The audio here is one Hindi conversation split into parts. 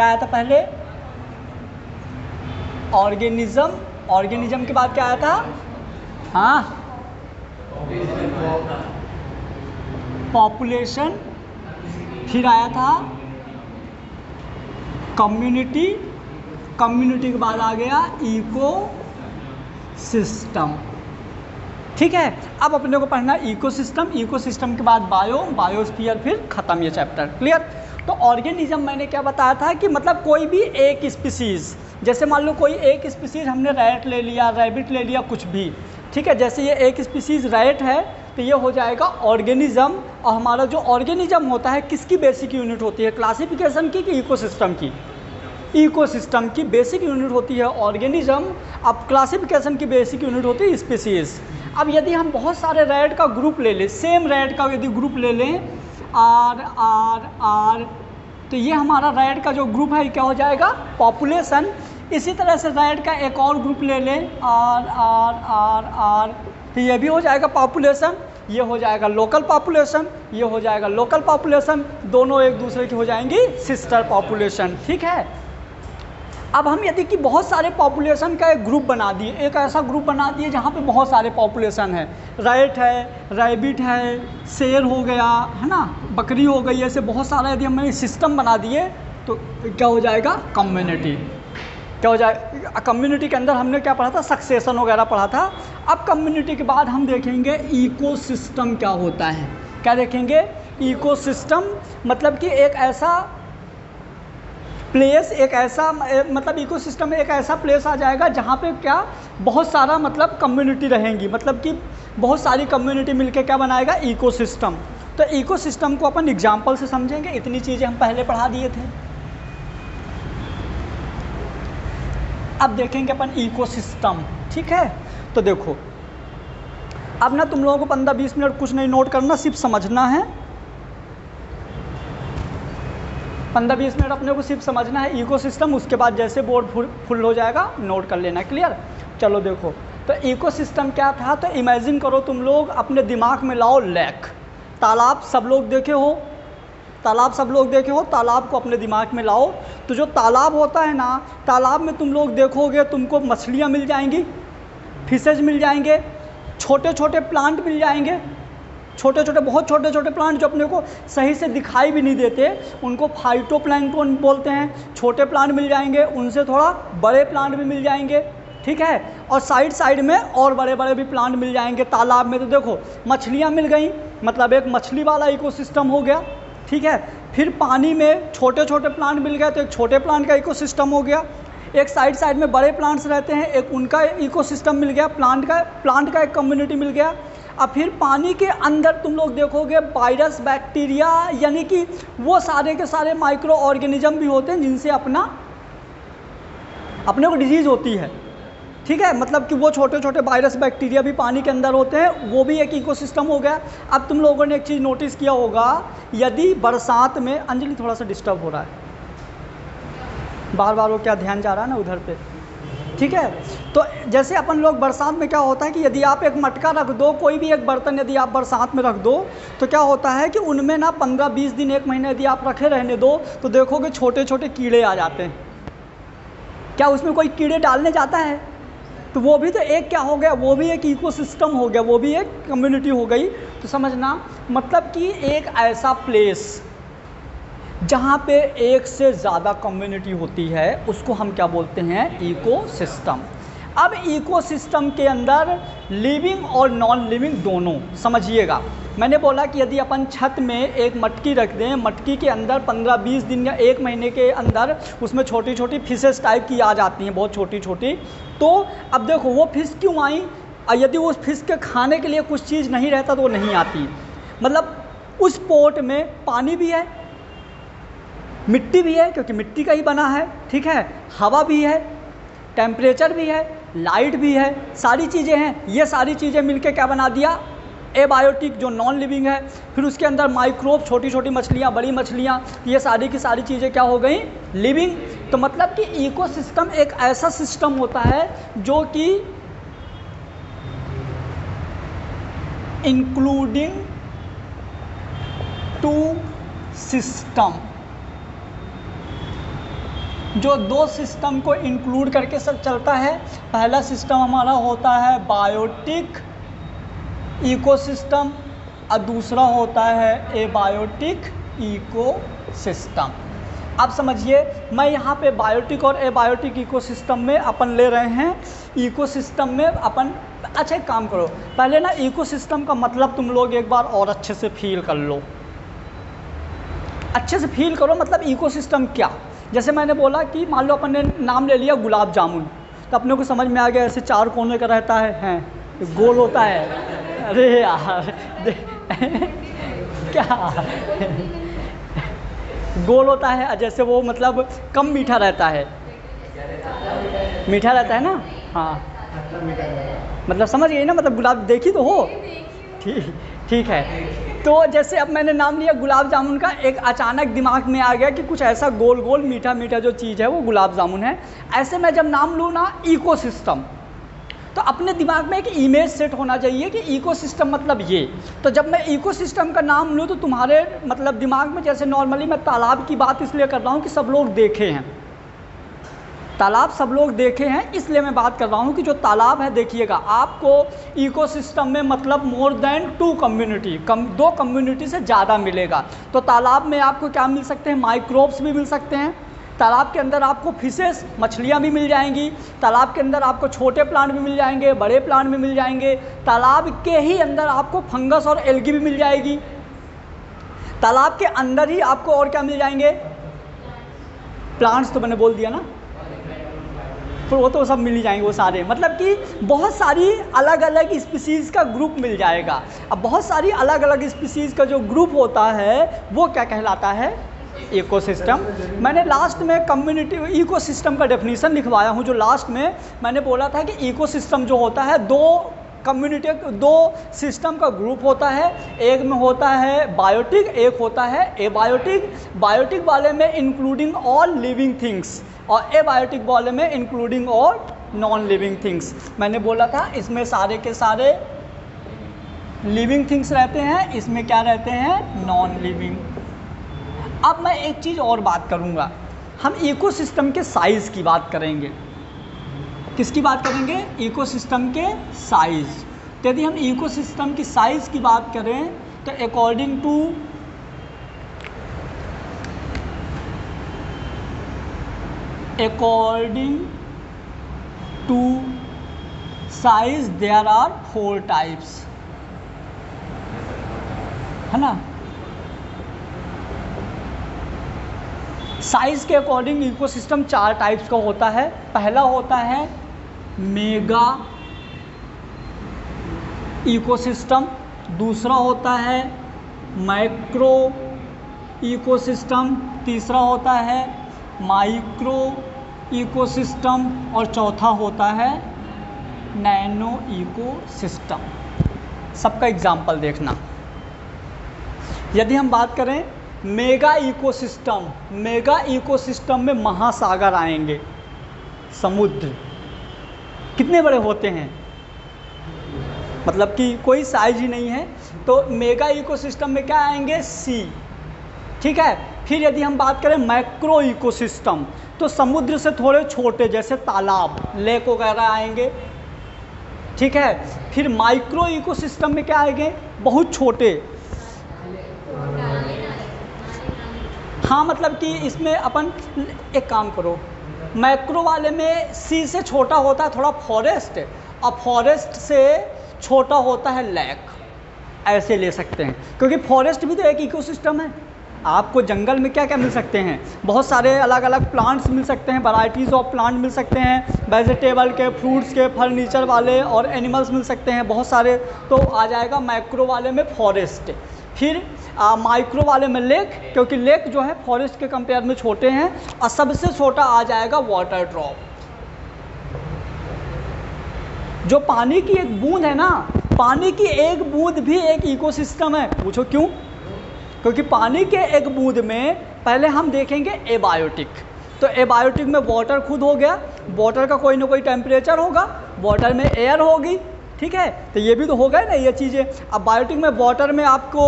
क्या आया था पहले? ऑर्गेनिज्म, ऑर्गेनिज्म के बाद क्या आया था? हाँ, पॉपुलेशन, फिर आया था कम्युनिटी, कम्युनिटी के बाद आ गया इको सिस्टम। ठीक है, अब अपने को पढ़ना इकोसिस्टम, इकोसिस्टम के बाद बायो, बायोस्फीयर, फिर खत्म ये चैप्टर। क्लियर? तो ऑर्गेनिज्म मैंने क्या बताया था कि मतलब कोई भी एक स्पीसीज़, जैसे मान लो कोई एक स्पीसीज़ हमने रैट ले लिया, रैबिट ले लिया, कुछ भी, ठीक है, जैसे ये एक स्पीसीज़ रैट है तो ये हो जाएगा ऑर्गेनिज्म। और हमारा जो ऑर्गेनिज्म होता है किसकी बेसिक यूनिट होती है? क्लासिफिकेशन की कि इकोसिस्टम की? इकोसिस्टम की बेसिक यूनिट होती है ऑर्गेनिज्म। अब क्लासिफिकेशन की बेसिक यूनिट होती है स्पीसीज। अब यदि हम बहुत सारे रैट का ग्रुप ले लें, सेम रैट का यदि ग्रुप ले लें आर आर आर, तो ये हमारा रैट का जो ग्रुप है क्या हो जाएगा? पॉपुलेशन। इसी तरह से रैट का एक और ग्रुप ले लें आर आर आर आर, तो ये भी हो जाएगा पॉपुलेशन। ये हो जाएगा लोकल पॉपुलेशन, ये हो जाएगा लोकल पॉपुलेशन, दोनों एक दूसरे की हो जाएंगी सिस्टर पॉपुलेशन। ठीक है, अब हम यदि कि बहुत सारे पॉपुलेशन का एक ग्रुप बना दिए, एक ऐसा ग्रुप बना दिए जहाँ पे बहुत सारे पॉपुलेशन है, रैट है, रैबिट है, शेर हो गया, है ना, बकरी हो गई, ऐसे बहुत सारा यदि हमने सिस्टम बना दिए तो क्या हो जाएगा? कम्युनिटी। क्या हो जाए? कम्युनिटी के अंदर हमने क्या पढ़ा था? सक्सेशन वगैरह पढ़ा था। अब कम्युनिटी के बाद हम देखेंगे इकोसिस्टम क्या होता है। क्या देखेंगे? इकोसिस्टम मतलब कि एक ऐसा प्लेस, एक ऐसा मतलब इकोसिस्टम में एक ऐसा प्लेस आ जाएगा जहाँ पे क्या बहुत सारा मतलब कम्युनिटी रहेंगी, मतलब कि बहुत सारी कम्युनिटी मिलके क्या बनाएगा? इकोसिस्टम। तो इकोसिस्टम को अपन एग्जाम्पल से समझेंगे, इतनी चीज़ें हम पहले पढ़ा दिए थे। अब देखेंगे अपन इकोसिस्टम। ठीक है, तो देखो अब ना तुम लोगों को 15-20 मिनट कुछ नहीं नोट करना, सिर्फ समझना है। 15-20 मिनट अपने को सिर्फ समझना है इकोसिस्टम, उसके बाद जैसे बोर्ड फुल हो जाएगा नोट कर लेना। क्लियर? चलो देखो, तो इकोसिस्टम क्या था? तो इमेजिन करो तुम लोग अपने दिमाग में लाओ लेक, तालाब सब लोग देखे हो, तालाब सब लोग देखे हो, तालाब को अपने दिमाग में लाओ। तो जो तालाब होता है ना, तालाब में तुम लोग देखोगे तुमको मछलियाँ मिल जाएंगी, फिशेज मिल जाएंगे, छोटे छोटे प्लांट मिल जाएंगे, छोटे छोटे बहुत छोटे छोटे प्लांट जो अपने को सही से दिखाई भी नहीं देते, उनको फाइटोप्लैंक्टन बोलते हैं। छोटे प्लांट मिल जाएंगे, उनसे थोड़ा बड़े प्लांट भी मिल जाएंगे। ठीक है, और साइड साइड में और बड़े बड़े भी प्लांट मिल जाएंगे। तालाब में तो देखो मछलियाँ मिल गई, मतलब एक मछली वाला इकोसिस्टम हो गया। ठीक है, फिर पानी में छोटे छोटे प्लांट मिल गए तो एक छोटे प्लांट का इकोसिस्टम हो गया। एक साइड साइड में बड़े प्लांट्स रहते हैं, एक उनका इकोसिस्टम मिल गया, प्लांट का एक कम्युनिटी मिल गया। अब फिर पानी के अंदर तुम लोग देखोगे वायरस, बैक्टीरिया, यानी कि वो सारे के सारे माइक्रो ऑर्गेनिज्म भी होते हैं जिनसे अपने को डिजीज़ होती है। ठीक है, मतलब कि वो छोटे छोटे वायरस, बैक्टीरिया भी पानी के अंदर होते हैं, वो भी एक इकोसिस्टम हो गया। अब तुम लोगों ने एक चीज़ नोटिस किया होगा, यदि बरसात में, अंजलि थोड़ा सा डिस्टर्ब हो रहा है, बार बार वो क्या ध्यान जा रहा है ना उधर पे। ठीक है, तो जैसे अपन लोग बरसात में क्या होता है कि यदि आप एक मटका रख दो, कोई भी एक बर्तन यदि आप बरसात में रख दो, तो क्या होता है कि उनमें ना 15-20 दिन, 1 महीने यदि आप रखे रहने दो तो देखोगे छोटे छोटे कीड़े आ जाते हैं। क्या उसमें कोई कीड़े डालने जाता है? तो वो भी तो एक क्या हो गया? वो भी एक इकोसिस्टम हो गया, वो भी एक कम्युनिटी हो गई। तो समझना, मतलब कि एक ऐसा प्लेस जहाँ पे एक से ज़्यादा कम्युनिटी होती है उसको हम क्या बोलते हैं? इकोसिस्टम। अब इकोसिस्टम के अंदर लिविंग और नॉन लिविंग दोनों, समझिएगा। मैंने बोला कि यदि अपन छत में एक मटकी रख दें, मटकी के अंदर 15-20 दिन या 1 महीने के अंदर उसमें छोटी छोटी फिशेस टाइप की आ जाती हैं, बहुत छोटी छोटी। तो अब देखो वो फिश क्यों आई? यदि उस फिश के खाने के लिए कुछ चीज़ नहीं रहता तो वो नहीं आती। मतलब उस पोट में पानी भी है, मिट्टी भी है क्योंकि मिट्टी का ही बना है, ठीक है, हवा भी है, टेम्परेचर भी है, लाइट भी है, सारी चीज़ें हैं। ये सारी चीज़ें मिलके क्या बना दिया? एबायोटिक, जो नॉन लिविंग है। फिर उसके अंदर माइक्रोब, छोटी छोटी मछलियाँ, बड़ी मछलियाँ, ये सारी की सारी चीज़ें क्या हो गई? लिविंग। तो मतलब कि इकोसिस्टम एक ऐसा सिस्टम होता है जो कि इंक्लूडिंग 2 सिस्टम, जो दो सिस्टम को इंक्लूड करके सब चलता है। पहला सिस्टम हमारा होता है बायोटिक इकोसिस्टम और दूसरा होता है एबायोटिक इकोसिस्टम। अब समझिए, मैं यहाँ पे बायोटिक और एबायोटिक इकोसिस्टम में अपन ले रहे हैं। इकोसिस्टम में अपन, अच्छा एक काम करो, पहले ना इकोसिस्टम का मतलब तुम लोग एक बार और अच्छे से फील कर लो, अच्छे से फील करो। मतलब इकोसिस्टम क्या, जैसे मैंने बोला कि मान लो अपन ने नाम ले लिया गुलाब जामुन, तो अपने को समझ में आ गया ऐसे 4 कोने का रहता है, हैं गोल होता है। अरे यार क्या गोल होता है, जैसे वो मतलब कम मीठा रहता है, मीठा रहता है ना, हाँ मतलब समझ गई ना, मतलब गुलाब देखी तो हो, ठीक है। तो जैसे अब मैंने नाम लिया गुलाब जामुन का, एक अचानक दिमाग में आ गया कि कुछ ऐसा गोल गोल मीठा मीठा जो चीज़ है वो गुलाब जामुन है। ऐसे मैं जब नाम लूँ ना इकोसिस्टम, तो अपने दिमाग में एक इमेज सेट होना चाहिए कि इकोसिस्टम मतलब ये। तो जब मैं इकोसिस्टम का नाम लूँ तो तुम्हारे मतलब दिमाग में, जैसे नॉर्मली मैं तालाब की बात इसलिए कर रहा हूँ कि सब लोग देखे हैं, तालाब सब लोग देखे हैं, इसलिए मैं बात कर रहा हूँ कि जो तालाब है, देखिएगा आपको इकोसिस्टम में मतलब मोर देन 2 कम्युनिटी, 2 कम्युनिटी से ज़्यादा मिलेगा। तो तालाब में आपको क्या मिल सकते हैं, माइक्रोब्स भी मिल सकते हैं, तालाब के अंदर आपको फिशेस मछलियाँ भी मिल जाएंगी, तालाब के अंदर आपको छोटे प्लांट भी मिल जाएंगे, बड़े प्लांट भी मिल जाएंगे, तालाब के ही अंदर आपको फंगस और एल्गी भी मिल जाएगी, तालाब के अंदर ही आपको और क्या मिल जाएंगे, प्लांट्स तो मैंने बोल दिया ना, तो वो तो सब मिल ही जाएंगे वो सारे, मतलब कि बहुत सारी अलग अलग स्पीसीज़ का ग्रुप मिल जाएगा। अब बहुत सारी अलग अलग स्पीसीज़ का जो ग्रुप होता है वो क्या कहलाता है, इकोसिस्टम। मैंने लास्ट में कम्युनिटी इकोसिस्टम का डेफिनेशन लिखवाया हूँ, जो लास्ट में मैंने बोला था कि इकोसिस्टम जो होता है 2 कम्युनिटी, 2 सिस्टम का ग्रुप होता है। एक में होता है बायोटिक, एक होता है एबायोटिक। बायोटिक वाले में इंक्लूडिंग ऑल लिविंग थिंग्स और एबायोटिक वाले में including all non living things. मैंने बोला था इसमें सारे के सारे लिविंग थिंग्स रहते हैं, इसमें क्या रहते हैं, नॉन लिविंग। अब मैं एक चीज़ और बात करूँगा, हम इकोसिस्टम के साइज़ की बात करेंगे। किसकी बात करेंगे, इकोसिस्टम के साइज़। तो यदि हम इकोसिस्टम की साइज़ की बात करें तो according to size there are 4 types, है ना। साइज के अकॉर्डिंग इकोसिस्टम 4 टाइप्स का होता है। पहला होता है मेगा इकोसिस्टम, दूसरा होता है मैक्रो इकोसिस्टम, तीसरा होता है माइक्रो इकोसिस्टम और चौथा होता है नैनो इकोसिस्टम। सबका एग्जाम्पल देखना। यदि हम बात करें मेगा इकोसिस्टम, मेगा इकोसिस्टम में महासागर आएंगे, समुद्र कितने बड़े होते हैं, मतलब कि कोई साइज ही नहीं है। तो मेगा इकोसिस्टम में क्या आएंगे, सी, ठीक है। फिर यदि हम बात करें मैक्रो इकोसिस्टम, तो समुद्र से थोड़े छोटे जैसे तालाब, लेक वगैरह आएंगे, ठीक है। फिर माइक्रो इकोसिस्टम में क्या आएंगे, बहुत छोटे, हाँ मतलब कि इसमें अपन एक काम करो, मैक्रो वाले में सी से छोटा होता है थोड़ा फॉरेस्ट, और फॉरेस्ट से छोटा होता है लेक, ऐसे ले सकते हैं। क्योंकि फॉरेस्ट भी तो एक इकोसिस्टम है। आपको जंगल में क्या क्या मिल सकते हैं, बहुत सारे अलग अलग प्लांट्स मिल सकते हैं, वैराइटीज़ ऑफ प्लांट मिल सकते हैं, वेजिटेबल के, फ्रूट्स के, फर्नीचर वाले और एनिमल्स मिल सकते हैं बहुत सारे। तो आ जाएगा मैक्रो वाले में फॉरेस्ट। फिर माइक्रो वाले में लेक, क्योंकि लेक जो है फॉरेस्ट के कंपेयर में छोटे हैं। और सबसे छोटा आ जाएगा वाटर ड्रॉप, जो पानी की एक बूंद है ना, पानी की एक बूंद भी एक इकोसिस्टम है। पूछो क्यों, क्योंकि पानी के एक बूंद में पहले हम देखेंगे एबायोटिक। तो एबायोटिक में वाटर खुद हो गया, वाटर का कोई ना कोई टेम्परेचर होगा, वाटर में एयर होगी, ठीक है, तो ये भी तो हो गए ना ये चीज़ें। अब बायोटिक में वाटर में आपको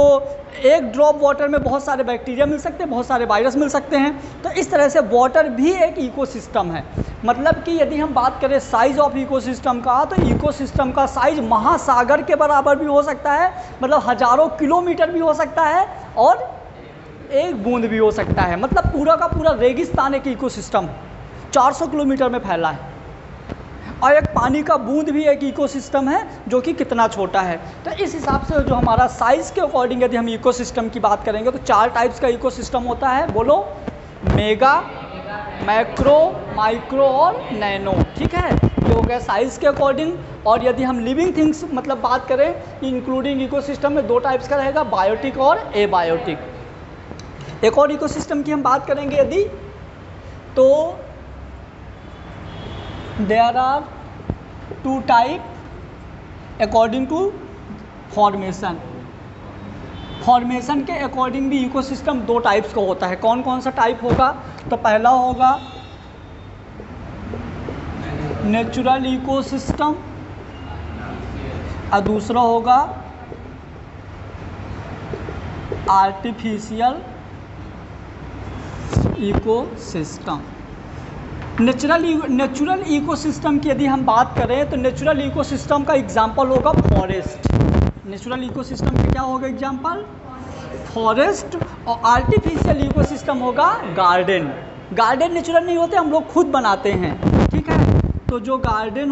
एक ड्रॉप वाटर में बहुत सारे बैक्टीरिया मिल सकते हैं, बहुत सारे वायरस मिल सकते हैं। तो इस तरह से वाटर भी एक इकोसिस्टम है। मतलब कि यदि हम बात करें साइज़ ऑफ इकोसिस्टम का, तो इकोसिस्टम का साइज़ महासागर के बराबर भी हो सकता है, मतलब हज़ारों किलोमीटर भी हो सकता है, और एक बूंद भी हो सकता है। मतलब पूरा का पूरा रेगिस्तान एक इकोसिस्टम 400 किलोमीटर में फैला है, और एक पानी का बूंद भी एक इकोसिस्टम है जो कि कितना छोटा है। तो इस हिसाब से जो हमारा साइज़ के अकॉर्डिंग यदि हम इकोसिस्टम की बात करेंगे तो 4 टाइप्स का इकोसिस्टम होता है। बोलो, मेगा, मैक्रो, माइक्रो और नैनो। ठीक है, ये हो गया साइज़ के अकॉर्डिंग। और यदि हम लिविंग थिंग्स मतलब बात करें, इंक्लूडिंग इकोसिस्टम में 2 टाइप्स का रहेगा, बायोटिक और एबायोटिक। एक और इकोसिस्टम की हम बात करेंगे यदि, तो there are 2 type according to formation. Formation के अकॉर्डिंग भी इकोसिस्टम 2 टाइप्स का होता है। कौन कौन सा टाइप होगा? तो पहला होगा नेचुरल इकोसिस्टम, और दूसरा होगा आर्टिफिशियल इकोसिस्टम। नेचुरल इकोसिस्टम की यदि हम बात करें तो नेचुरल इकोसिस्टम का एग्जांपल होगा फॉरेस्ट। नेचुरल इकोसिस्टम का क्या होगा एग्जांपल? फॉरेस्ट। और आर्टिफिशियल इकोसिस्टम होगा गार्डन। गार्डन नेचुरल नहीं होते, हम लोग खुद बनाते हैं। ठीक है, तो जो गार्डन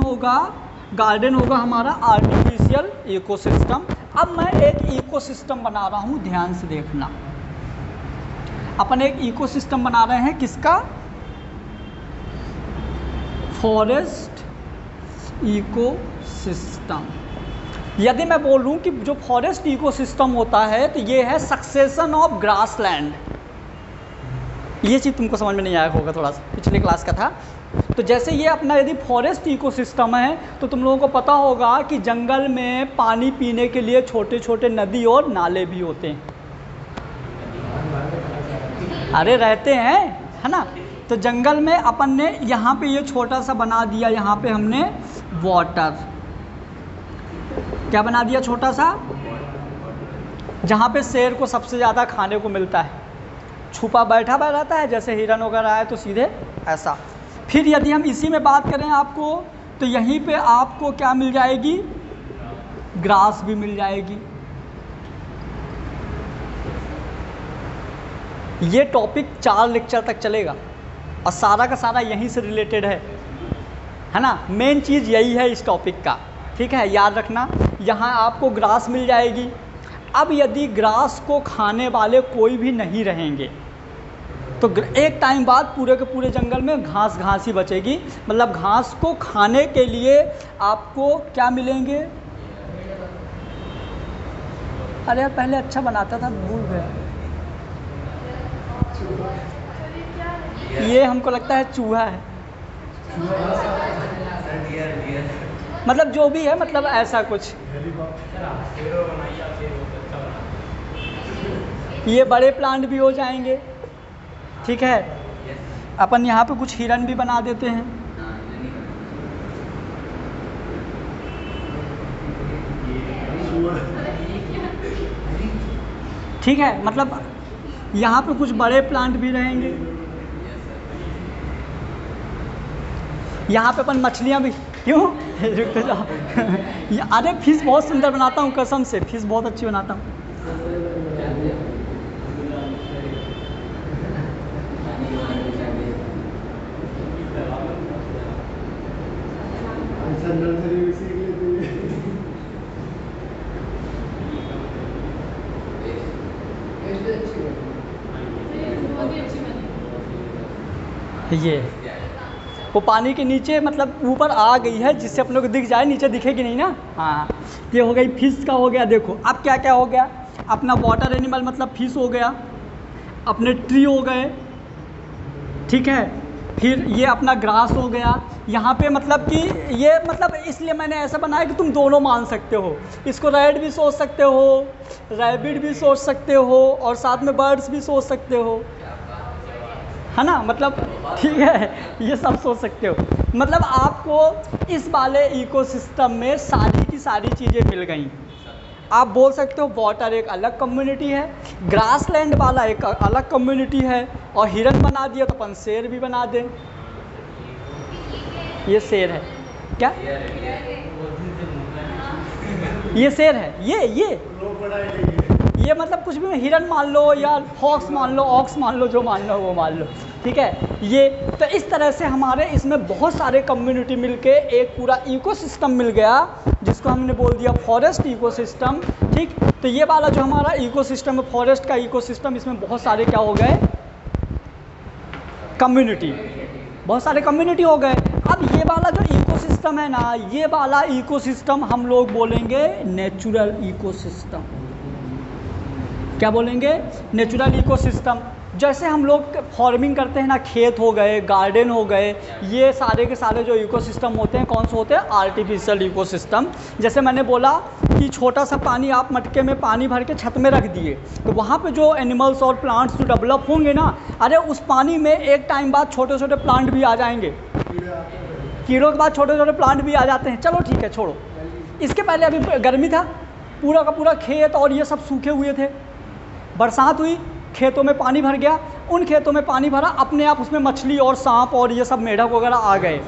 होगा हमारा आर्टिफिशियल इकोसिस्टम। अब मैं एक इकोसिस्टम बना रहा हूँ, ध्यान से देखना। अपन एक इकोसिस्टम बना रहे हैं, किसका? Forest ecosystem. यदि मैं बोलूं कि जो फॉरेस्ट इकोसिस्टम होता है तो ये है सक्सेशन ऑफ ग्रासलैंड। ये चीज़ तुमको समझ में नहीं आया होगा, थोड़ा सा पिछले क्लास का था। तो जैसे ये अपना यदि फॉरेस्ट इकोसिस्टम है तो तुम लोगों को पता होगा कि जंगल में पानी पीने के लिए छोटे छोटे नदी और नाले भी होते हैं। अरे रहते हैं, है ना। तो जंगल में अपन ने यहाँ पे ये छोटा सा बना दिया, यहाँ पे हमने वाटर, क्या बना दिया छोटा सा, जहाँ पे शेर को सबसे ज़्यादा खाने को मिलता है, छुपा बैठा रहता है, जैसे हिरन वगैरह है तो सीधे ऐसा। फिर यदि हम इसी में बात करें आपको, तो यहीं पे आपको क्या मिल जाएगी? ग्रास भी मिल जाएगी। ये टॉपिक 4 लेक्चर तक चलेगा और सारा का सारा यहीं से रिलेटेड है ना। मेन चीज़ यही है इस टॉपिक का, ठीक है, याद रखना। यहाँ आपको ग्रास मिल जाएगी। अब यदि ग्रास को खाने वाले कोई भी नहीं रहेंगे तो एक टाइम बाद पूरे के पूरे जंगल में घास ही बचेगी। मतलब घास को खाने के लिए आपको क्या मिलेंगे? अरे यार पहले अच्छा बनाता था, भूल गया। ये हमको लगता है चूहा है, मतलब जो भी है, मतलब ऐसा कुछ। ये बड़े प्लांट भी हो जाएंगे, ठीक है। अपन यहाँ पे कुछ हिरन भी बना देते हैं। ठीक है, मतलब यहाँ पे कुछ बड़े प्लांट भी रहेंगे। यहाँ पे अपन मछलियाँ भी, क्यों रुक तो जाओ। अरे फिश बहुत सुंदर बनाता हूँ, कसम से फिश बहुत अच्छी बनाता हूँ। ये वो पानी के नीचे मतलब ऊपर आ गई है, जिससे अपने को दिख जाए, नीचे दिखेगी नहीं ना। हाँ, ये हो गई फिश का हो गया। देखो अब क्या क्या हो गया, अपना वाटर एनिमल मतलब फिश हो गया, अपने ट्री हो गए, ठीक है। फिर ये अपना ग्रास हो गया। यहाँ पे मतलब कि ये मतलब इसलिए मैंने ऐसा बनाया कि तुम दोनों मान सकते हो, इसको रैट भी सोच सकते हो, रैबिट भी सोच सकते हो, और साथ में बर्ड्स भी सोच सकते हो, है ना। मतलब ठीक है, ये सब सोच सकते हो। मतलब आपको इस वाले इकोसिस्टम में सारी की सारी चीज़ें मिल गई। आप बोल सकते हो वाटर एक अलग कम्युनिटी है, ग्रासलैंड वाला एक अलग कम्युनिटी है, और हिरन बना दिया तो अपन शेर भी बना दें। ये शेर है क्या? ये शेर है, ये मतलब कुछ भी, हिरन मान लो या हॉक्स मान लो, ऑक्स मान लो, जो मान लो वो मान लो, ठीक है। ये तो इस तरह से हमारे इसमें बहुत सारे कम्युनिटी मिलके एक पूरा इकोसिस्टम मिल गया, जिसको हमने बोल दिया फॉरेस्ट इकोसिस्टम, ठीक। तो ये वाला जो हमारा इकोसिस्टम है, फॉरेस्ट का इकोसिस्टम, इसमें बहुत सारे क्या हो गए, कम्युनिटी, बहुत सारे कम्युनिटी हो गए। अब ये वाला जो इकोसिस्टम है ना, ये वाला इकोसिस्टम हम लोग बोलेंगे नेचुरल इकोसिस्टम। क्या बोलेंगे? Natural ecosystem. जैसे हम लोग फार्मिंग करते हैं ना, खेत हो गए, गार्डन हो गए, ये सारे के सारे जो इकोसिस्टम होते हैं कौन से होते हैं? Artificial ecosystem. जैसे मैंने बोला कि छोटा सा पानी आप मटके में पानी भर के छत में रख दिए, तो वहाँ पे जो एनिमल्स और प्लांट्स जो डेवलप होंगे ना, अरे उस पानी में एक टाइम बाद छोटे छोटे प्लांट भी आ जाएंगे, कीड़ों के बाद छोटे छोटे प्लांट भी आ जाते हैं। चलो ठीक है, छोड़ो। इसके पहले अभी गर्मी था, पूरा का पूरा खेत और ये सब सूखे हुए थे, बरसात हुई, खेतों में पानी भर गया, उन खेतों में पानी भरा, अपने आप उसमें मछली और सांप और ये सब मेढक वगैरह आ गए।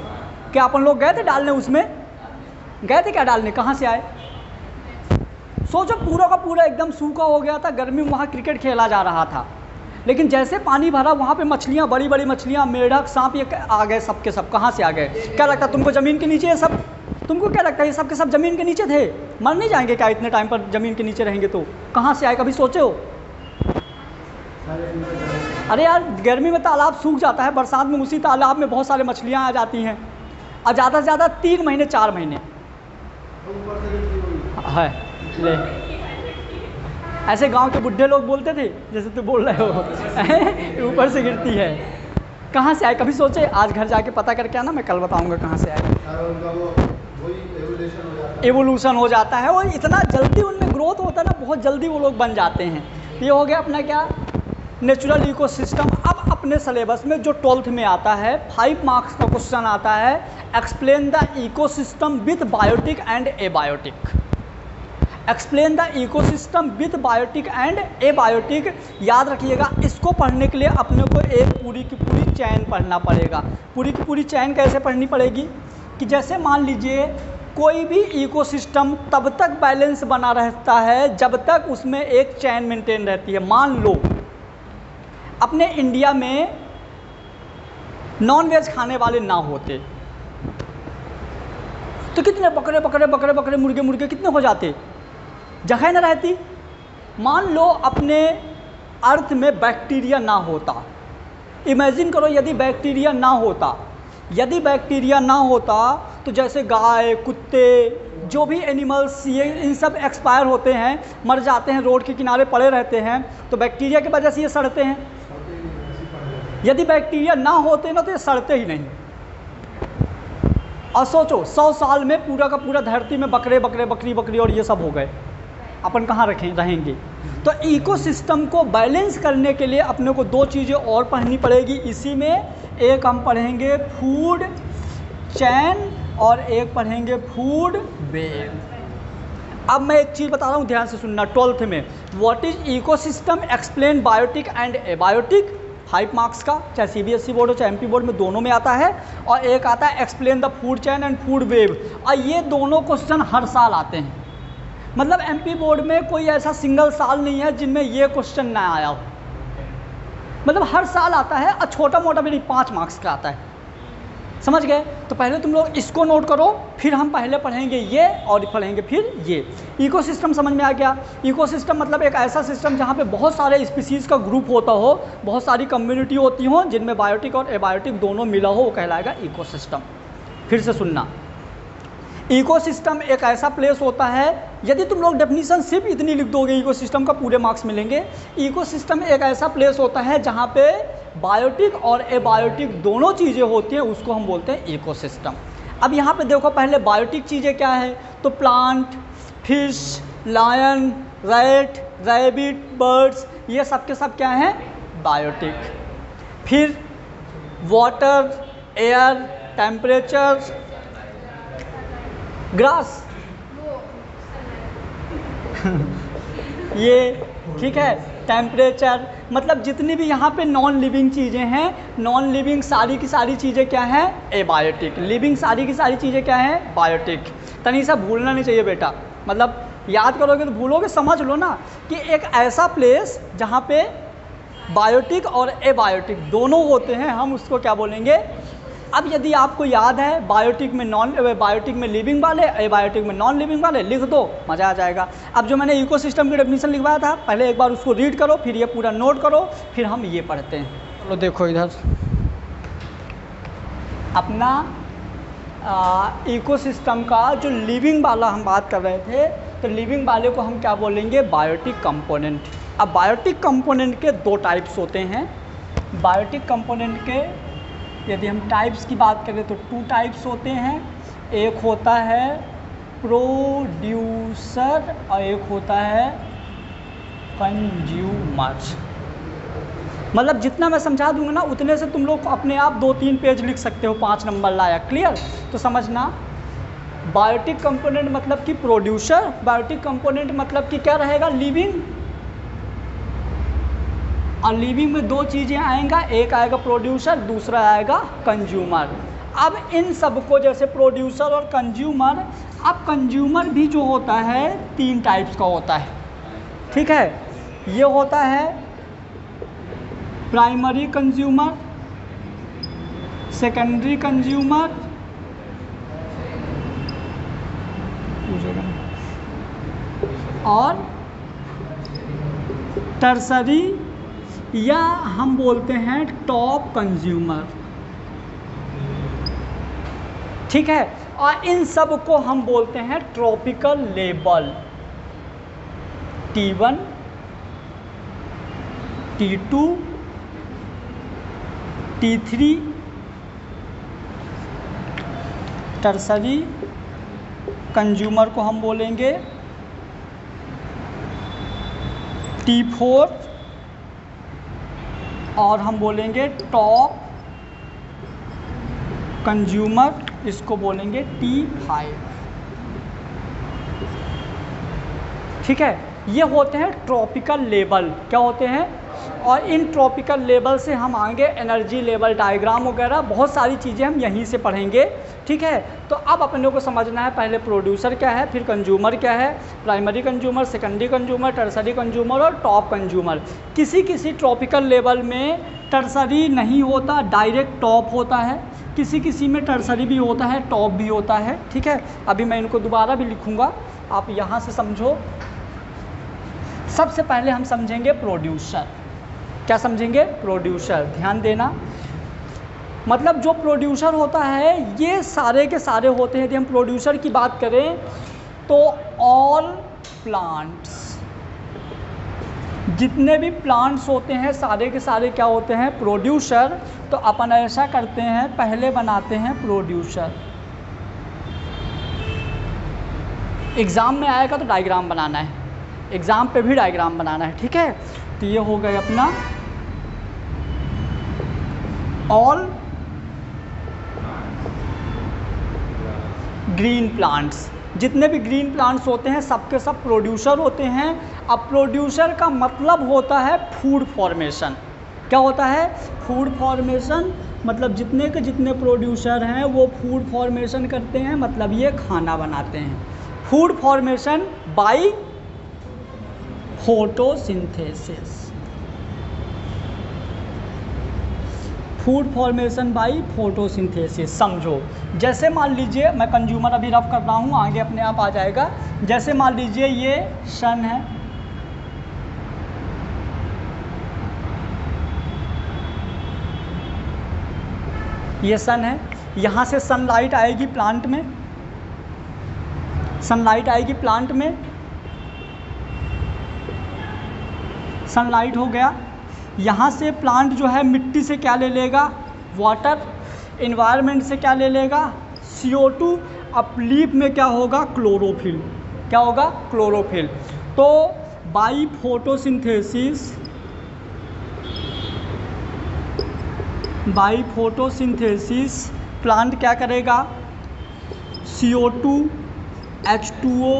क्या अपन लोग गए थे डालने? उसमें गए थे क्या डालने? कहाँ से आए? सोचो, पूरा का पूरा एकदम सूखा हो गया था, गर्मी में वहाँ क्रिकेट खेला जा रहा था, लेकिन जैसे पानी भरा वहाँ पे मछलियाँ, बड़ी बड़ी मछलियाँ, मेढक, सांप, ये आ गए, सबके सब। कहाँ से आ गए? क्या लगता है तुमको ज़मीन के नीचे ये सब? तुमको क्या लगता है ये सब के सब ज़मीन के नीचे थे? मर नहीं जाएंगे क्या इतने टाइम पर ज़मीन के नीचे रहेंगे तो? कहाँ से आए, कभी सोचे हो? अरे यार, गर्मी में तालाब सूख जाता है, बरसात में उसी तालाब में बहुत सारे मछलियाँ आ जाती हैं, और ज़्यादा से ज़्यादा 3 महीने 4 महीने है। ले, ऐसे गांव के बुढ़े लोग बोलते थे जैसे तू बोल रहे हो ऊपर से गिरती है। कहाँ से आए, कभी सोचे? आज घर जाके पता करके आना, मैं कल बताऊंगा कहाँ से आए। एवोल्यूशन हो जाता है, वो इतना जल्दी उनमें ग्रोथ होता है ना, बहुत जल्दी वो लोग बन जाते हैं। ये हो गया अपना क्या, नेचुरल इकोसिस्टम। अब अपने सिलेबस में जो 12th में आता है, 5 मार्क्स का क्वेश्चन आता है, explain the ecosystem with biotic and abiotic. Explain the ecosystem with biotic and abiotic. याद रखिएगा, इसको पढ़ने के लिए अपने को एक पूरी की पूरी चैन पढ़ना पड़ेगा। पूरी की पूरी चैन कैसे पढ़नी पड़ेगी कि जैसे मान लीजिए कोई भी इकोसिस्टम तब तक बैलेंस बना रहता है जब तक उसमें एक चैन मेंटेन रहती है। मान लो अपने इंडिया में नॉन वेज खाने वाले ना होते तो कितने बकरे बकरे बकरे बकरे मुर्गे मुर्गे कितने हो जाते, जगह ना रहती। मान लो अपने अर्थ में बैक्टीरिया ना होता, इमेजिन करो यदि बैक्टीरिया ना होता, यदि बैक्टीरिया ना होता तो जैसे गाय, कुत्ते, जो भी एनिमल्स, ये इन सब एक्सपायर होते हैं, मर जाते हैं, रोड के किनारे पड़े रहते हैं, तो बैक्टीरिया की वजह से ये सड़ते हैं। यदि बैक्टीरिया ना होते ना तो ये सड़ते ही नहीं। और सोचो 100 साल में पूरा का पूरा धरती में बकरे बकरे, बकरी बकरी और ये सब हो गए, अपन कहाँ रहेंगे? तो इकोसिस्टम को बैलेंस करने के लिए अपने को 2 चीज़ें और पढ़नी पड़ेगी इसी में। एक हम पढ़ेंगे फूड चैन और एक पढ़ेंगे फूड वेब। अब मैं एक चीज़ बता रहा हूँ, ध्यान से सुनना। 12th में what is ecosystem, explain biotic and abiotic, 5 marks का, चाहे CBSE बोर्ड हो चाहे MP बोर्ड में, दोनों में आता है। और एक आता है explain the food chain and food web, और ये दोनों क्वेश्चन हर साल आते हैं। मतलब MP बोर्ड में कोई ऐसा सिंगल साल नहीं है जिनमें ये क्वेश्चन ना आया हो, मतलब हर साल आता है, और छोटा मोटा भी नहीं, 5 मार्क्स का आता है। समझ गए? तो पहले तुम लोग इसको नोट करो, फिर हम पहले पढ़ेंगे ये और पढ़ेंगे फिर ये। इकोसिस्टम समझ में आ गया? इकोसिस्टम मतलब एक ऐसा सिस्टम जहाँ पे बहुत सारे स्पीसीज़ का ग्रुप होता हो, बहुत सारी कम्युनिटी होती हो, जिनमें बायोटिक और एबायोटिक दोनों मिला हो, वो कहलाएगा इकोसिस्टम। फिर से सुनना, इकोसिस्टम एक ऐसा प्लेस होता है, यदि तुम लोग डेफिनीशन सिर्फ इतनी लिख दोगे इकोसिस्टम का, पूरे मार्क्स मिलेंगे। इकोसिस्टम एक ऐसा प्लेस होता है जहाँ पे बायोटिक और एबायोटिक दोनों चीज़ें होती हैं, उसको हम बोलते हैं इकोसिस्टम। अब यहाँ पे देखो, पहले बायोटिक चीज़ें क्या है, तो plant, fish, lion, rat, rabbit, birds, ये सब के सब क्या हैं? बायोटिक। फिर वाटर, एयर, टेम्परेचर, ग्रास ये ठीक है, टेम्परेचर, मतलब जितनी भी यहाँ पे नॉन लिविंग चीज़ें हैं, नॉन लिविंग सारी की सारी चीज़ें क्या हैं, एबायोटिक, लिविंग सारी की सारी चीज़ें क्या हैं, बायोटिक। तनीसा भूलना नहीं चाहिए बेटा, मतलब याद करोगे तो भूलोगे, समझ लो ना कि एक ऐसा प्लेस जहाँ पे बायोटिक और एबायोटिक दोनों होते हैं, हम उसको क्या बोलेंगे। अब यदि आपको याद है बायोटिक में लिविंग वाले, एबायोटिक में नॉन लिविंग वाले, लिख दो, मज़ा आ जाएगा। अब जो मैंने इकोसिस्टम की डेफिनेशन लिखवाया था, पहले एक बार उसको रीड करो, फिर ये पूरा नोट करो, फिर हम ये पढ़ते हैं। चलो देखो इधर अपना इकोसिस्टम का जो लिविंग वाला हम बात कर रहे थे, तो लिविंग वाले को हम क्या बोलेंगे, बायोटिक कंपोनेंट। अब बायोटिक कंपोनेंट के दो टाइप्स होते हैं। बायोटिक कंपोनेंट के यदि हम टाइप्स की बात करें तो 2 टाइप्स होते हैं। एक होता है प्रोड्यूसर और एक होता है कंज्यूमर। मतलब जितना मैं समझा दूंगा ना उतने से तुम लोग अपने आप 2-3 पेज लिख सकते हो, 5 नंबर लाया। क्लियर? तो समझना, बायोटिक कंपोनेंट मतलब कि प्रोड्यूसर, बायोटिक कंपोनेंट मतलब कि क्या रहेगा, लिविंग। और लिविंग में 2 चीज़ें आएगा, एक आएगा प्रोड्यूसर, दूसरा आएगा कंज्यूमर। अब इन सबको जैसे प्रोड्यूसर और कंज्यूमर, अब कंज्यूमर भी जो होता है 3 टाइप्स का होता है। ठीक है, ये होता है प्राइमरी कंज्यूमर, सेकेंडरी कंज्यूमर और टर्सरी, या हम बोलते हैं टॉप कंज्यूमर। ठीक है, और इन सब को हम बोलते हैं tropical label, T1, T2, T3, tertiary consumer को हम बोलेंगे T4 और हम बोलेंगे टॉप कंज्यूमर, इसको बोलेंगे T5। ठीक है, ये होते हैं ट्रॉपिकल लेवल। क्या होते हैं? और इन ट्रॉपिकल लेवल से हम आगे एनर्जी लेवल डायग्राम वगैरह बहुत सारी चीज़ें हम यहीं से पढ़ेंगे। ठीक है, तो अब अपने को समझना है पहले प्रोड्यूसर क्या है, फिर कंज्यूमर क्या है, primary consumer, secondary consumer, tertiary consumer और टॉप कंज्यूमर। किसी किसी ट्रॉपिकल लेवल में टर्सरी नहीं होता, डायरेक्ट टॉप होता है। किसी किसी में टर्सरी भी होता है, टॉप भी होता है। ठीक है, अभी मैं इनको दोबारा भी लिखूँगा, आप यहाँ से समझो। सबसे पहले हम समझेंगे प्रोड्यूसर। क्या समझेंगे? प्रोड्यूसर। ध्यान देना, मतलब जो प्रोड्यूसर होता है ये सारे के सारे होते हैं। यदि हम प्रोड्यूसर की बात करें तो ऑल प्लांट्स, जितने भी प्लांट्स होते हैं सारे के सारे क्या होते हैं? प्रोड्यूसर। तो अपन ऐसा करते हैं, पहले बनाते हैं प्रोड्यूसर। एग्ज़ाम में आएगा तो डायग्राम बनाना है, एग्ज़ाम पे भी डायग्राम बनाना है। ठीक है, तो ये हो गए अपना ऑल ग्रीन प्लांट्स। जितने भी ग्रीन प्लांट्स होते हैं सबके सब प्रोड्यूसर होते हैं। अब प्रोड्यूसर का मतलब होता है फूड फॉर्मेशन। क्या होता है? Food formation. मतलब जितने के जितने प्रोड्यूसर हैं वो फूड फॉर्मेशन करते हैं, मतलब ये खाना बनाते हैं। Food formation by photosynthesis. Food formation by photosynthesis. समझो, जैसे मान लीजिए मैं कंज्यूमर अभी रफ कर रहा हूँ, आगे अपने आप आ जाएगा। जैसे मान लीजिए ये सन है, ये सन है, यहाँ से सनलाइट आएगी प्लांट में, सनलाइट आएगी प्लांट में, सनलाइट हो गया। यहाँ से प्लांट जो है मिट्टी से क्या ले लेगा? वाटर। इन्वायरमेंट से क्या ले लेगा? CO2। अब लीफ में क्या होगा? क्लोरोफिल। क्या होगा? क्लोरोफिल। तो by photosynthesis, by photosynthesis plant क्या करेगा, CO2, H2O,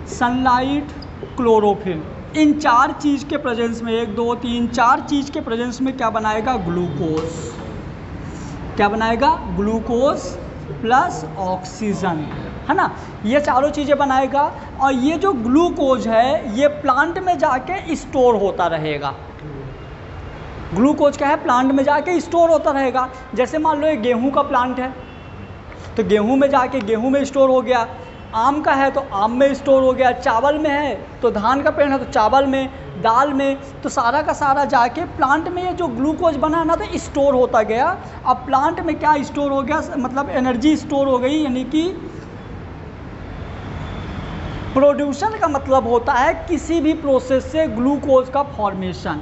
सनलाइट, क्लोरोफिल, इन 4 चीज़ के प्रेजेंस में, 1 2 3 4 चीज़ के प्रेजेंस में क्या बनाएगा, ग्लूकोज। क्या बनाएगा, ग्लूकोज प्लस ऑक्सीजन, है ना, ये चारों चीज़ें बनाएगा। और ये जो ग्लूकोज है ये प्लांट में जाके स्टोर होता रहेगा। ग्लूकोज क्या है, प्लांट में जाके स्टोर होता रहेगा। जैसे मान लो ये गेहूं का प्लांट है तो गेहूं में जाके गेहूं में स्टोर हो गया, आम का है तो आम में स्टोर हो गया, चावल में है तो धान का पेड़ है तो चावल में, दाल में, तो सारा का सारा जाके प्लांट में ये जो ग्लूकोज बना ना तो स्टोर होता गया। अब प्लांट में क्या स्टोर हो गया, मतलब एनर्जी स्टोर हो गई, यानी कि प्रोड्यूसन का मतलब होता है किसी भी प्रोसेस से ग्लूकोज का फॉर्मेशन।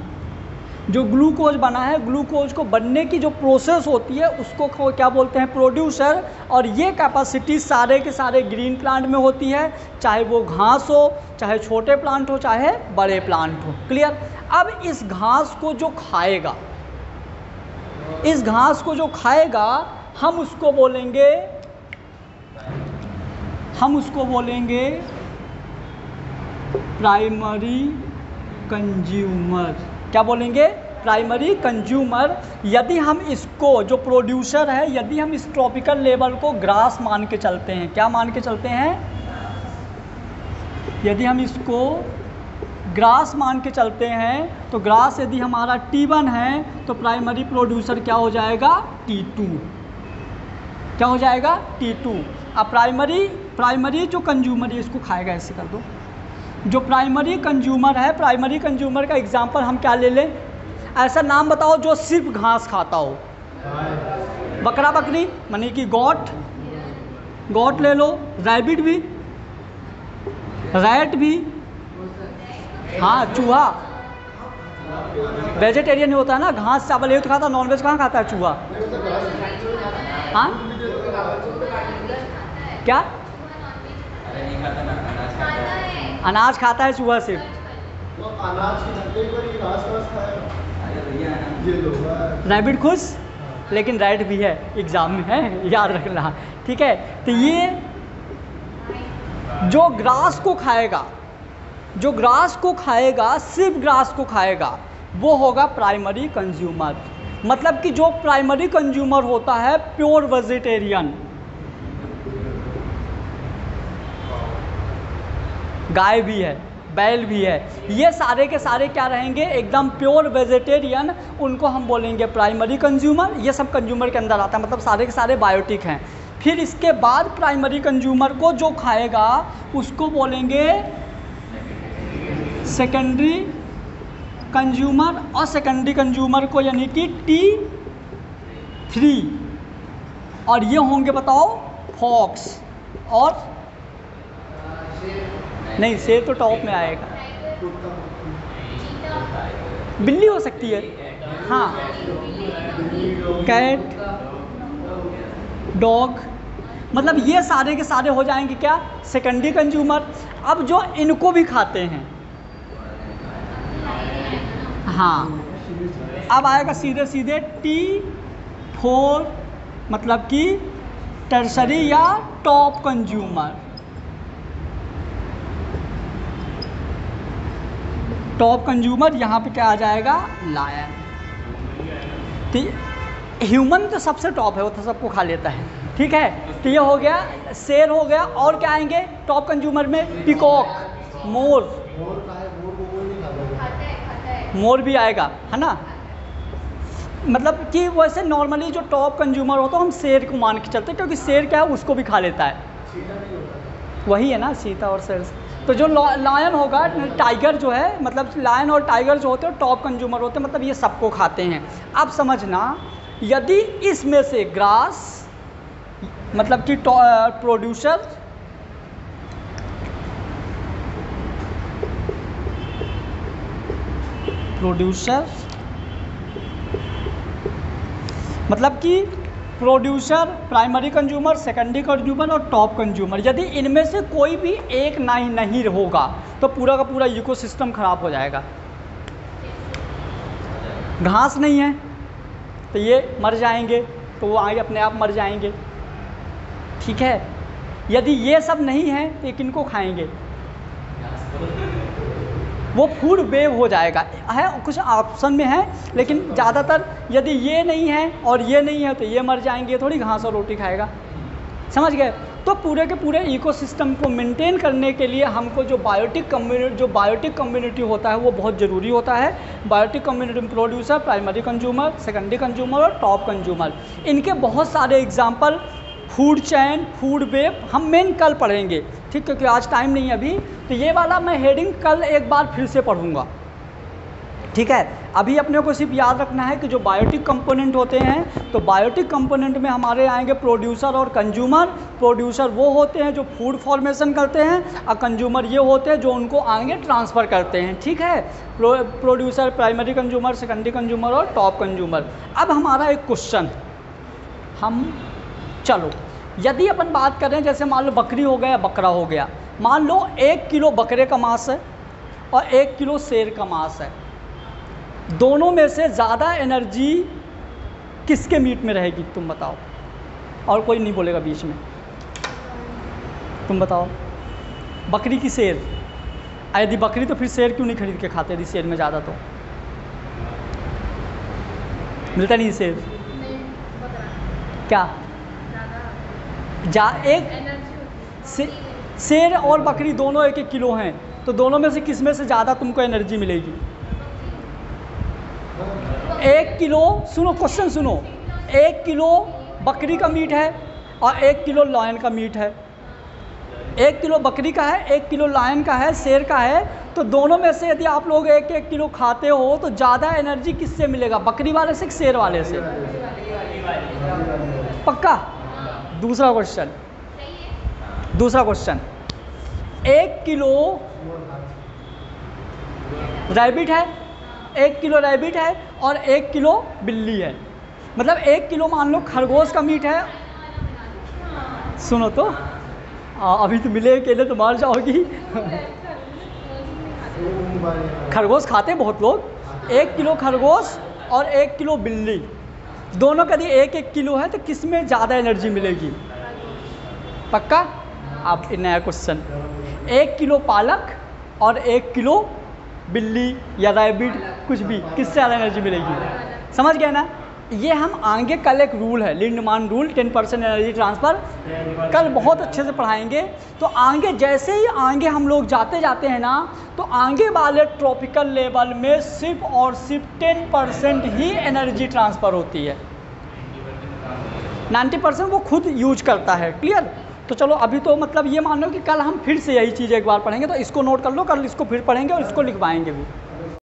जो ग्लूकोज बना है, ग्लूकोज को बनने की जो प्रोसेस होती है उसको क्या बोलते हैं, प्रोड्यूसर। और ये कैपेसिटी सारे के सारे ग्रीन प्लांट में होती है, चाहे वो घास हो, चाहे छोटे प्लांट हो, चाहे बड़े प्लांट हो। क्लियर। अब इस घास को जो खाएगा, इस घास को जो खाएगा हम उसको बोलेंगे प्राइमरी कंज्यूमर। क्या बोलेंगे, प्राइमरी कंज्यूमर। यदि हम इसको, जो प्रोड्यूसर है, यदि हम इस ट्रॉपिकल लेवल को ग्रास मान के चलते हैं, क्या मान के चलते हैं, यदि हम इसको ग्रास मान के चलते हैं तो ग्रास यदि हमारा T1 है तो प्राइमरी प्रोड्यूसर क्या हो जाएगा, T2। क्या हो जाएगा, T2। अब प्राइमरी जो कंज्यूमर है इसको खाएगा, ऐसे कर दो। जो प्राइमरी कंज्यूमर है, प्राइमरी कंज्यूमर का एग्जांपल हम क्या ले लें, ऐसा नाम बताओ जो सिर्फ घास खाता हो। बकरा बकरी मानी कि गॉट ले लो, रैबिट भी, रैट भी, हाँ चूहा। वेजिटेरियन ही होता है ना, घास चावल ये तो खाता, नॉनवेज कहाँ खाता है चूहा। हाँ क्या, अनाज खाता है चूहा सिर्फ। रैबिट खुश, लेकिन रैट भी है, एग्जाम में है, याद रखना, ठीक है। तो ये जो ग्रास को खाएगा, सिर्फ ग्रास को खाएगा, वो होगा प्राइमरी कंज्यूमर। मतलब कि जो प्राइमरी कंज्यूमर होता है प्योर वेजिटेरियन, गाय भी है, बैल भी है, ये सारे के सारे क्या रहेंगे, एकदम प्योर वेजिटेरियन, उनको हम बोलेंगे प्राइमरी कंज्यूमर। ये सब कंज्यूमर के अंदर आता है, मतलब सारे के सारे बायोटिक हैं। फिर इसके बाद प्राइमरी कंज्यूमर को जो खाएगा उसको बोलेंगे सेकेंडरी कंज्यूमर, और सेकेंडरी कंज्यूमर को यानी कि T3। और ये होंगे बताओ फॉक्स, और नहीं शेर तो टॉप में आएगा, बिल्ली हो सकती है, हाँ, कैट, डॉग, मतलब ये सारे के सारे हो जाएंगे क्या, सेकेंडरी कंज्यूमर। अब जो इनको भी खाते हैं, हाँ, अब आएगा सीधे सीधे T4, मतलब कि टर्सरी या टॉप कंज्यूमर। टॉप कंज्यूमर यहाँ पे क्या आ जाएगा, लायन। तो ह्यूमन तो सबसे टॉप है, वो तो सबको खा लेता है, ठीक है। तो ये हो गया, शेर हो गया, और क्या आएंगे टॉप कंज्यूमर में, पिकॉक, मोर भी आएगा, है ना। मतलब कि वैसे नॉर्मली जो टॉप कंज्यूमर होता है हम शेर को मान के चलते हैं, क्योंकि शेर क्या है उसको भी खा लेता है, वही है ना चीता और शेर। तो जो लायन होगा, टाइगर जो है, मतलब लायन और टाइगर जो होते हैं टॉप कंज्यूमर होते हैं, मतलब ये सबको खाते हैं। अब समझना, यदि इसमें से ग्रास मतलब कि प्रोड्यूसर मतलब कि producer, primary consumer, secondary consumer और टॉप कंज्यूमर, यदि इनमें से कोई भी एक नहीं होगा तो पूरा का पूरा इकोसिस्टम खराब हो जाएगा। घास नहीं है तो ये मर जाएंगे, तो वो आगे अपने आप मर जाएंगे। ठीक है, यदि ये सब नहीं है तो ये किनको खाएंगे? वो फूड वेव हो जाएगा। है कुछ ऑप्शन में है, लेकिन ज़्यादातर यदि ये नहीं है और ये नहीं है तो ये मर जाएंगे, थोड़ी घास और रोटी खाएगा। समझ गए? तो पूरे के पूरे इकोसिस्टम को मेंटेन करने के लिए हमको जो बायोटिक कम्युनिटी होता है वो बहुत ज़रूरी होता है। बायोटिक कम्युनिटी में producer, primary consumer, secondary consumer और टॉप कंज्यूमर, इनके बहुत सारे example, food chain, food web, हम मेन कल पढ़ेंगे। ठीक, क्योंकि आज टाइम नहीं है अभी, तो ये वाला मैं हेडिंग कल एक बार फिर से पढ़ूंगा। ठीक है, अभी अपने को सिर्फ याद रखना है कि जो बायोटिक कंपोनेंट होते हैं, तो बायोटिक कंपोनेंट में हमारे आएंगे प्रोड्यूसर और कंज्यूमर। प्रोड्यूसर वो होते हैं जो फूड फॉर्मेशन करते हैं, और कंज्यूमर ये होते हैं जो उनको आगे ट्रांसफ़र करते हैं। ठीक है, producer, primary consumer, secondary consumer और टॉप कंज्यूमर। अब हमारा एक क्वेश्चन, चलो यदि अपन बात करें, जैसे मान लो बकरी हो गया, बकरा हो गया, मान लो 1 किलो बकरे का मांस है और 1 किलो शेर का मांस है, दोनों में से ज़्यादा एनर्जी किसके मीट में रहेगी? तुम बताओ, और कोई नहीं बोलेगा बीच में, तुम बताओ। बकरी की शेर? यदि बकरी तो फिर शेर क्यों नहीं खरीद के खाते यदि शेर में ज़्यादा तो मिलता नहीं शेर? क्या शेर और बकरी दोनों 1-1 किलो हैं, तो दोनों में से किस में से ज़्यादा तुमको एनर्जी मिलेगी? 1 किलो, सुनो क्वेश्चन सुनो, 1 किलो बकरी का मीट है और 1 किलो लायन का मीट है। 1 किलो बकरी का है, 1 किलो लायन का है, शेर का है, तो दोनों में से यदि आप लोग 1-1 किलो खाते हो तो ज़्यादा एनर्जी किससे मिलेगा? बकरी वाले से, शेर वाले से? पक्का? दूसरा क्वेश्चन, 1 किलो रैबिट है, 1 किलो रैबिट है और 1 किलो बिल्ली है, मतलब 1 किलो मान लो खरगोश का मीट है। सुनो तो, अभी तो मिले अकेले तो मार जाओगी। खरगोश खाते बहुत लोग। 1 किलो खरगोश और 1 किलो बिल्ली, दोनों का यदि 1-1 किलो है तो किस में ज़्यादा एनर्जी मिलेगी? पक्का? अब नया क्वेश्चन, 1 किलो पालक और 1 किलो बिल्ली या रैबिट, कुछ भी, किससे ज़्यादा एनर्जी मिलेगी? समझ गए ना? ये हम आगे कल एक रूल है, लिंडमान रूल, 10% एनर्जी ट्रांसफ़र, कल बहुत अच्छे से पढ़ाएंगे। तो आगे जैसे ही आगे हम लोग जाते हैं ना, तो आगे वाले ट्रॉपिकल लेवल में सिर्फ और सिर्फ 10% ही एनर्जी ट्रांसफ़र होती है, 90% वो खुद यूज करता है। क्लियर? तो चलो अभी तो मतलब ये मान लो कि कल हम फिर से यही चीज़ एक बार पढ़ेंगे, तो इसको नोट कर लो, कल इसको फिर पढ़ेंगे और इसको लिखवाएंगे भी।